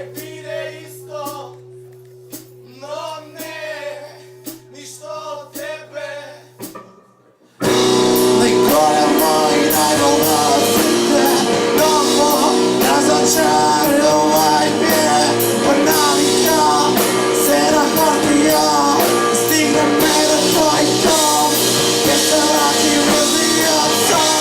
uvijek vide isto, no ne, ništa od tebe. Nikole moji najdolazite Novo razočarovaj mnie Bo navika se na hartija Stigne me do tvojih dom Gdje se vratim razvija sam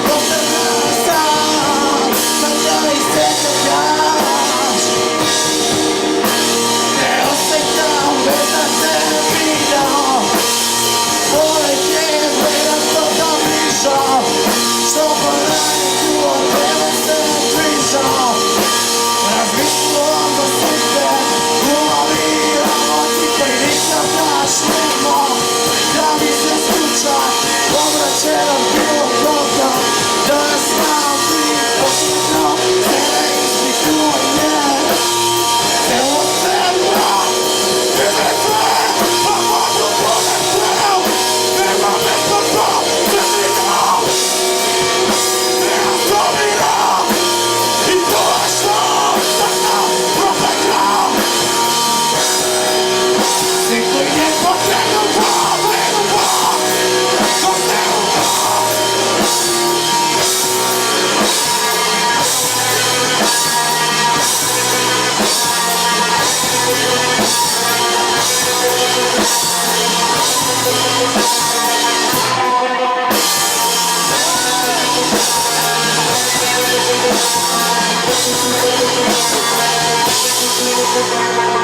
Postavljam sam Na tebe i sve čekaš Ne osjećam bez da se vidio Pored je vredan što sam bližao Što porani tu od tebe se prižao Razmišljam za svite Uvaliramo ti koji nikad naš nemo Da mi se skuća Obraće nam bilo koga Da nas znam ti posjetno Tebe izmišljuje Evo teba Ide sve Pa možu bude sve Nema mjesto za sredina Nema sobira I to je što Da sam propekao Svi koji ne potrebno Vredno Ko se Thank you.